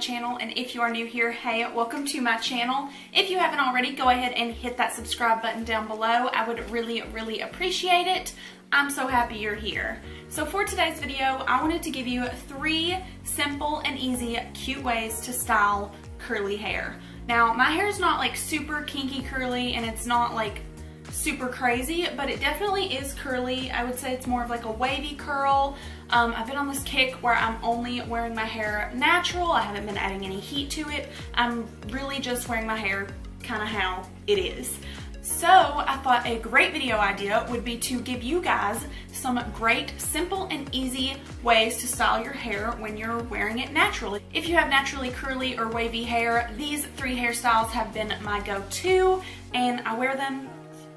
channel, and if you are new here, hey, welcome to my channel. If you haven't already, go ahead and hit that subscribe button down below. I would really appreciate it. I'm so happy you're here. So for today's video, I wanted to give you 3 simple and easy cute ways to style curly hair. Now, my hair is not like super kinky curly, and it's not like super crazy, but it definitely is curly. I would say it's more of like a wavy curl. I've been on this kick where I'm only wearing my hair natural. I haven't been adding any heat to it. I'm really just wearing my hair kind of how it is. So I thought a great video idea would be to give you guys some great, simple and easy ways to style your hair when you're wearing it naturally. If you have naturally curly or wavy hair, these 3 hairstyles have been my go-to, and I wear them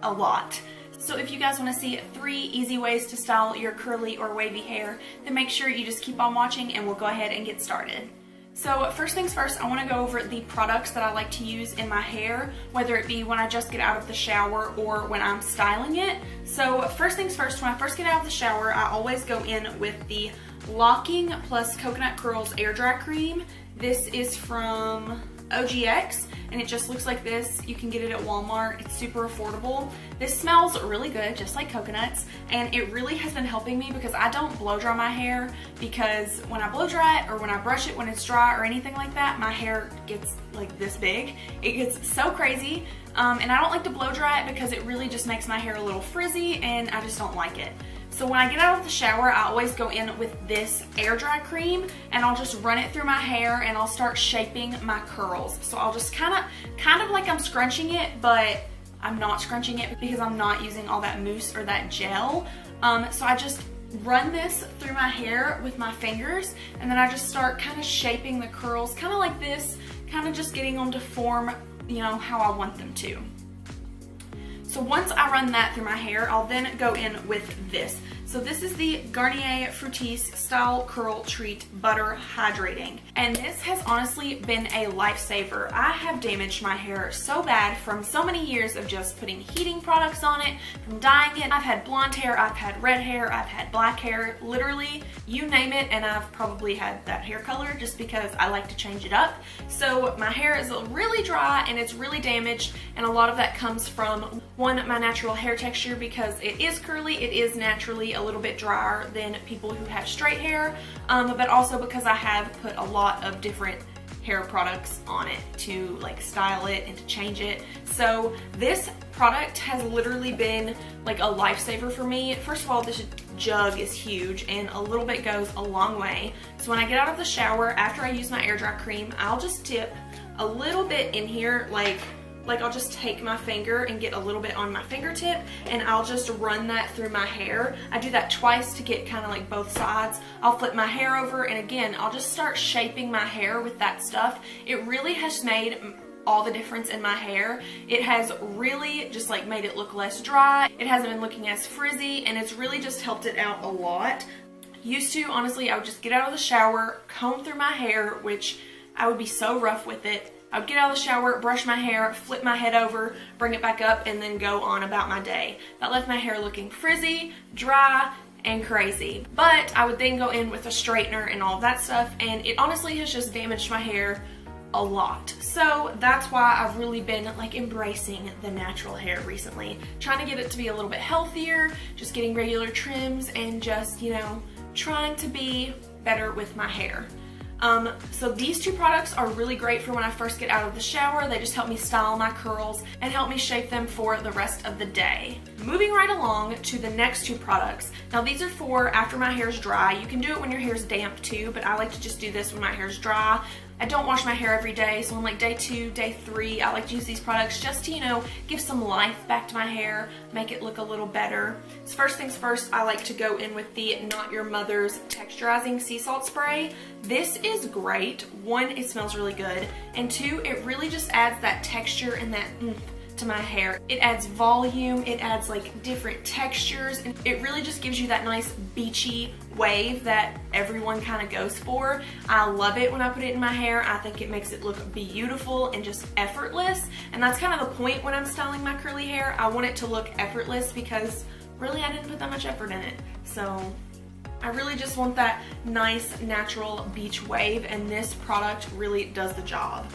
a lot. So if you guys want to see 3 easy ways to style your curly or wavy hair, then make sure you just keep on watching and we'll go ahead and get started. So first things first, I want to go over the products that I like to use in my hair, whether it be when I just get out of the shower or when I'm styling it. So first things first, when I first get out of the shower, I always go in with the Locking Plus Coconut Curls Air Dry Cream. This is from OGX, and it just looks like this. You can get it at Walmart. It's super affordable. This smells really good, just like coconuts, and it really has been helping me because I don't blow dry my hair, because when I blow dry it or when I brush it when it's dry or anything like that, my hair gets like this big. It gets so crazy, and I don't like to blow dry it because it really just makes my hair a little frizzy, and I just don't like it. So when I get out of the shower, I always go in with this air dry cream, and I'll just run it through my hair and I'll start shaping my curls. So I'll just kind of like I'm scrunching it, but I'm not scrunching it because I'm not using all that mousse or that gel. So I just run this through my hair with my fingers, and then I just start kind of shaping the curls kind of like this, kind of just getting them to form, you know, how I want them to. So once I run that through my hair, I'll then go in with this. So this is the Garnier Fructis Style Curl Treat Butter Hydrating. And this has honestly been a lifesaver. I have damaged my hair so bad from so many years of just putting heating products on it, from dyeing it. I've had blonde hair, I've had red hair, I've had black hair, literally you name it, and I've probably had that hair color just because I like to change it up. So my hair is really dry and it's really damaged, and a lot of that comes from, one, my natural hair texture, because it is curly, it is naturally a little bit drier than people who have straight hair, but also because I have put a lot of different hair products on it to like style it and to change it. So this product has literally been like a lifesaver for me. First of all, this jug is huge, and a little bit goes a long way. So when I get out of the shower, after I use my air dry cream, I'll just dip a little bit in here, like I'll just take my finger and get a little bit on my fingertip, and I'll just run that through my hair. I do that twice to get kind of like both sides. I'll flip my hair over, and again, I'll just start shaping my hair with that stuff. It really has made all the difference in my hair. It has really just like made it look less dry. It hasn't been looking as frizzy, and it's really just helped it out a lot. Used to, honestly, I would just get out of the shower, comb through my hair, which I would be so rough with it. I would get out of the shower, brush my hair, flip my head over, bring it back up, and then go on about my day. That left my hair looking frizzy, dry, and crazy. But I would then go in with a straightener and all of that stuff, and it honestly has just damaged my hair a lot. So that's why I've really been like embracing the natural hair recently. Trying to get it to be a little bit healthier, just getting regular trims, and just, you know, trying to be better with my hair. So these 2 products are really great for when I first get out of the shower. They just help me style my curls and help me shape them for the rest of the day. Moving right along to the next 2 products. Now these are for after my hair's dry. You can do it when your hair's damp too, but I like to just do this when my hair's dry. I don't wash my hair every day, so on like day 2, day 3, I like to use these products just to, you know, give some life back to my hair, make it look a little better. So first things first, I like to go in with the Not Your Mother's Texturizing Sea Salt Spray. This is great. 1, it smells really good, and 2, it really just adds that texture and that oomph to my hair. It adds volume, it adds like different textures, and it really just gives you that nice beachy wave that everyone kind of goes for. I love it when I put it in my hair. I think it makes it look beautiful and just effortless, and that's kind of the point when I'm styling my curly hair. I want it to look effortless because really I didn't put that much effort in it. So I really just want that nice natural beach wave, and this product really does the job.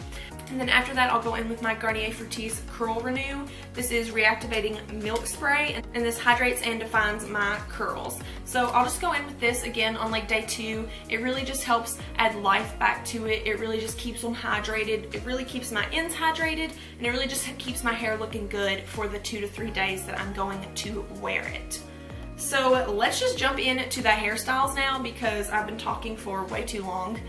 And then after that, I'll go in with my Garnier Fructis Curl Renew. This is reactivating milk spray, and this hydrates and defines my curls. So I'll just go in with this again on like day 2. It really just helps add life back to it. It really just keeps them hydrated. It really keeps my ends hydrated, and it really just keeps my hair looking good for the 2 to 3 days that I'm going to wear it. So let's just jump into the hairstyles now, because I've been talking for way too long.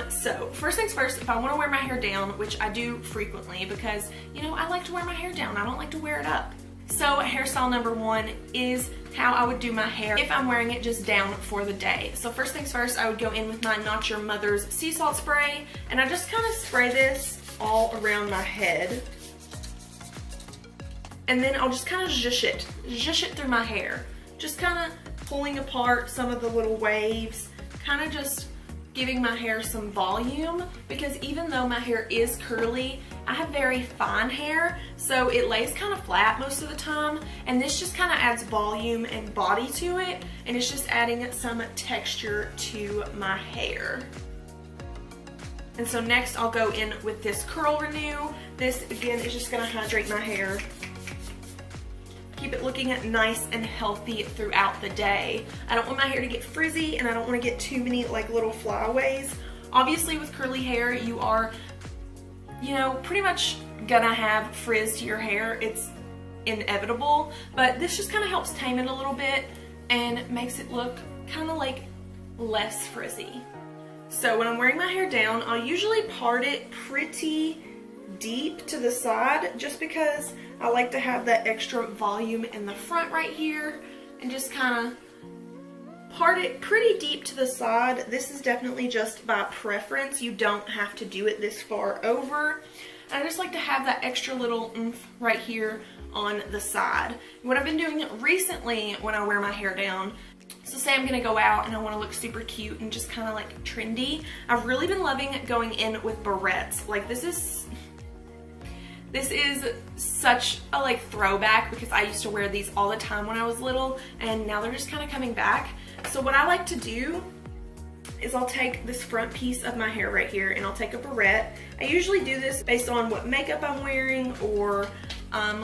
So first things first, if I want to wear my hair down, which I do frequently because, you know, I like to wear my hair down. I don't like to wear it up. So hairstyle number 1 is how I would do my hair if I'm wearing it just down for the day. So first things first, I would go in with my Not Your Mother's sea salt spray, and I just kind of spray this all around my head. And then I'll just kind of zhush it through my hair. Just kind of pulling apart some of the little waves, kind of just giving my hair some volume, because even though my hair is curly, I have very fine hair, so it lays kind of flat most of the time, and this just kind of adds volume and body to it, and it's just adding some texture to my hair. And so next I'll go in with this Curl Renew. This again is just going to hydrate my hair. Keep it looking nice and healthy throughout the day. I don't want my hair to get frizzy, and I don't want to get too many like little flyaways. Obviously with curly hair, you are, you know, pretty much gonna have frizz to your hair. It's inevitable, but this just kind of helps tame it a little bit and makes it look kind of like less frizzy. So when I'm wearing my hair down, I'll usually part it pretty deep to the side, just because I like to have that extra volume in the front right here, and just kind of part it pretty deep to the side. This is definitely just by preference. You don't have to do it this far over. I just like to have that extra little oomph right here on the side. What I've been doing recently when I wear my hair down, so say I'm gonna go out and I want to look super cute and just kind of like trendy, I've really been loving going in with barrettes. Like this is such a like throwback, because I used to wear these all the time when I was little, and now they're just kind of coming back. So what I like to do is I'll take this front piece of my hair right here, and I'll take a barrette. I usually do this based on what makeup I'm wearing, or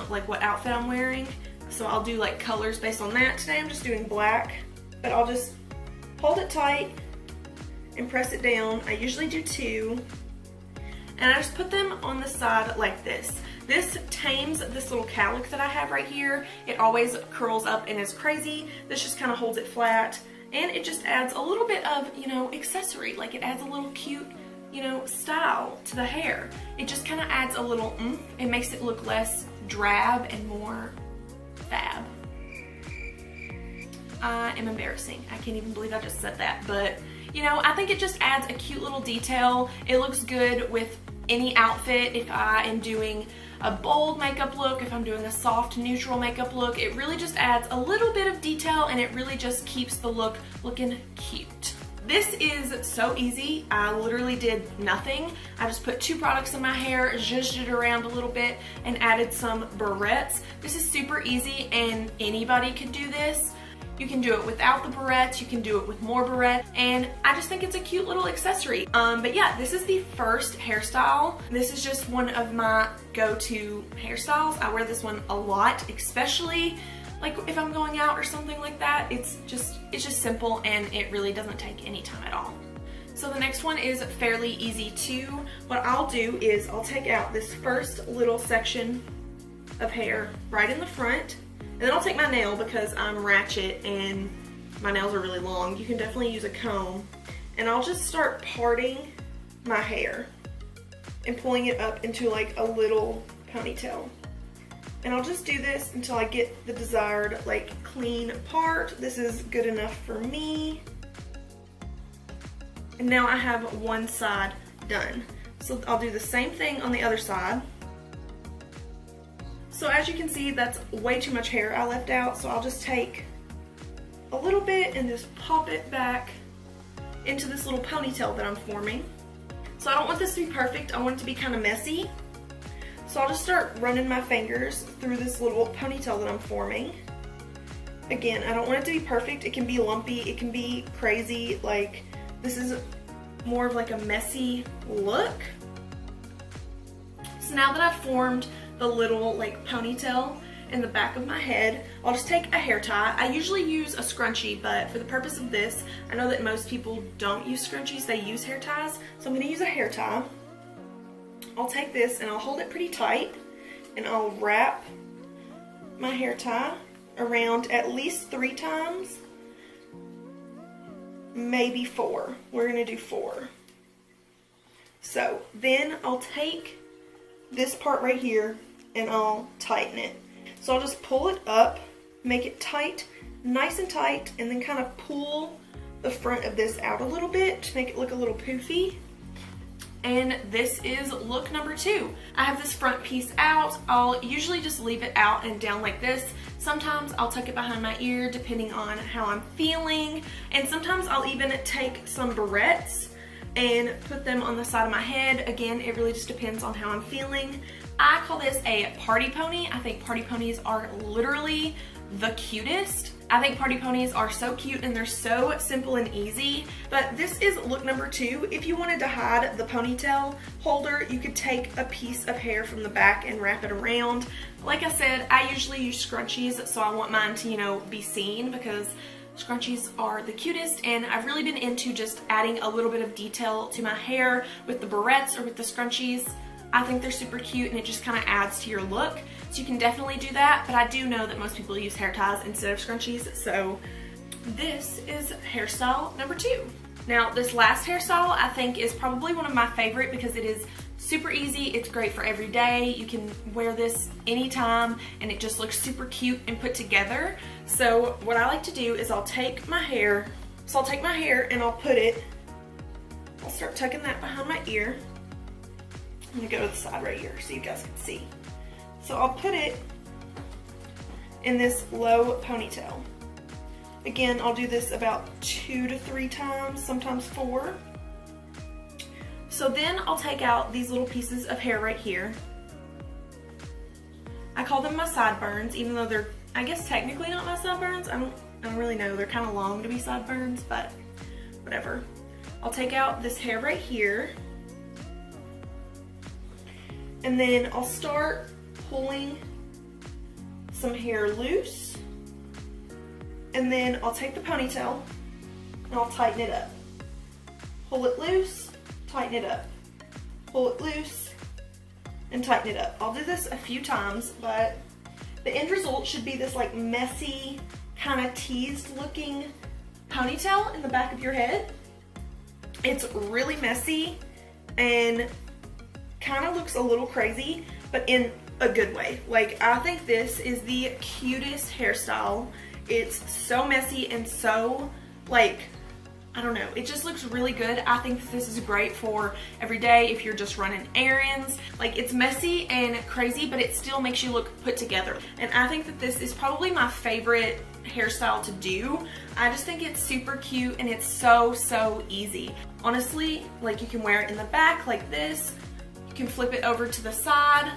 like what outfit I'm wearing. So I'll do like colors based on that. Today I'm just doing black, but I'll just hold it tight and press it down. I usually do 2. And I just put them on the side like this. This tames this little cowlick that I have right here. It always curls up and is crazy. This just kind of holds it flat, and it just adds a little bit of, you know, accessory. Like it adds a little cute, you know, style to the hair. It just kind of adds a little oomph. It makes it look less drab and more fab. I am embarrassing. I can't even believe I just said that, but you know, I think it just adds a cute little detail. It looks good with any outfit. If I am doing a bold makeup look, if I'm doing a soft neutral makeup look, it really just adds a little bit of detail, and it really just keeps the look looking cute. This is so easy. I literally did nothing. I just put 2 products in my hair, zhuzhed it around a little bit, and added some barrettes. This is super easy, and anybody could do this. You can do it without the barrettes, you can do it with more barrettes, and I just think it's a cute little accessory. But yeah, this is the first hairstyle. This is just one of my go-to hairstyles. I wear this one a lot, especially like if I'm going out or something like that. It's just simple, and it really doesn't take any time at all. So the next one is fairly easy too. What I'll do is I'll take out this first little section of hair right in the front, and then I'll take my nail, because I'm ratchet and my nails are really long. You can definitely use a comb. And I'll just start parting my hair and pulling it up into like a little ponytail. And I'll just do this until I get the desired like clean part. This is good enough for me. And now I have one side done. So I'll do the same thing on the other side. So as you can see, that's way too much hair I left out, so I'll just take a little bit and just pop it back into this little ponytail that I'm forming. So I don't want this to be perfect, I want it to be kind of messy. So I'll just start running my fingers through this little ponytail that I'm forming. Again, I don't want it to be perfect. It can be lumpy, it can be crazy. Like, this is more of like a messy look. So now that I've formed the little like ponytail in the back of my head, I'll just take a hair tie. I usually use a scrunchie, but for the purpose of this, I know that most people don't use scrunchies, they use hair ties. So I'm gonna use a hair tie. I'll take this and I'll hold it pretty tight and I'll wrap my hair tie around at least 3 times, maybe 4. We're gonna do 4. So then I'll take this part right here and I'll tighten it. So I'll just pull it up, make it tight, nice and tight, and then kind of pull the front of this out a little bit to make it look a little poofy. And this is look number 2. I have this front piece out. I'll usually just leave it out and down like this. Sometimes I'll tuck it behind my ear depending on how I'm feeling. And sometimes I'll even take some barrettes and put them on the side of my head. Again, it really just depends on how I'm feeling. I call this a party pony. I think party ponies are literally the cutest. I think party ponies are so cute and they're so simple and easy. But this is look number 2. If you wanted to hide the ponytail holder, you could take a piece of hair from the back and wrap it around. Like I said, I usually use scrunchies, so I want mine to, you know, be seen because scrunchies are the cutest, and I've really been into just adding a little bit of detail to my hair with the barrettes or with the scrunchies. I think they're super cute and it just kind of adds to your look. So you can definitely do that, but I do know that most people use hair ties instead of scrunchies, so this is hairstyle number 2. Now this last hairstyle I think is probably one of my favorite because it is super easy. It's great for every day. You can wear this anytime and it just looks super cute and put together. So what I like to do is I'll take my hair, and I'll put it, I'll start tucking that behind my ear. I'm gonna go to the side right here so you guys can see. So I'll put it in this low ponytail. Again, I'll do this about 2 to 3 times, sometimes 4. So then I'll take out these little pieces of hair right here. I call them my sideburns, even though they're, I guess, technically not my sideburns. I don't really know. They're kind of long to be sideburns, but whatever. I'll take out this hair right here. And then I'll start pulling some hair loose. And then I'll take the ponytail and I'll tighten it up. Pull it loose, tighten it up. Pull it loose and tighten it up. I'll do this a few times, but the end result should be this like messy, kind of teased looking ponytail in the back of your head. It's really messy and kind of looks a little crazy, but in a good way. Like, I think this is the cutest hairstyle. It's so messy and so, like, I don't know, it just looks really good. I think this is great for every day if you're just running errands. Like, it's messy and crazy, but it still makes you look put together. And I think that this is probably my favorite hairstyle to do. I just think it's super cute and it's so easy. Honestly, like, you can wear it in the back like this. You can flip it over to the side,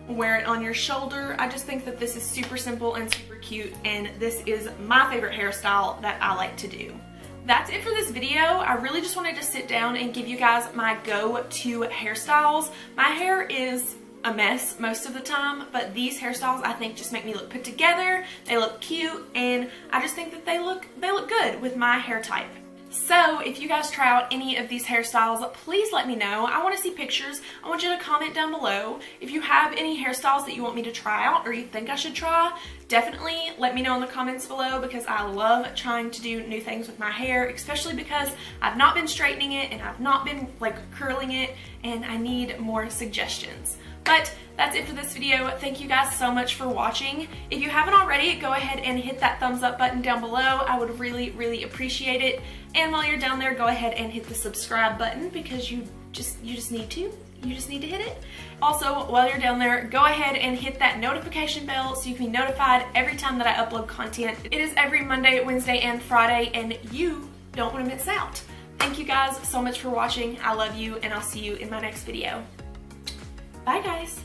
wear it on your shoulder. I just think that this is super simple and super cute, and this is my favorite hairstyle that I like to do. That's it for this video. I really just wanted to sit down and give you guys my go-to hairstyles. My hair is a mess most of the time, but these hairstyles I think just make me look put together. They look cute, and I just think that they look good with my hair type. So if you guys try out any of these hairstyles, please let me know. I want to see pictures. I want you to comment down below. If you have any hairstyles that you want me to try out or you think I should try, definitely let me know in the comments below, because I love trying to do new things with my hair, especially because I've not been straightening it and I've not been like curling it, and I need more suggestions. But that's it for this video. Thank you guys so much for watching. If you haven't already, go ahead and hit that thumbs up button down below. I would really appreciate it. And while you're down there, go ahead and hit the subscribe button, because you just need to. You just need to hit it. Also, while you're down there, go ahead and hit that notification bell so you can be notified every time that I upload content. It is every Monday, Wednesday, and Friday, and you don't want to miss out. Thank you guys so much for watching. I love you, and I'll see you in my next video. Bye, guys.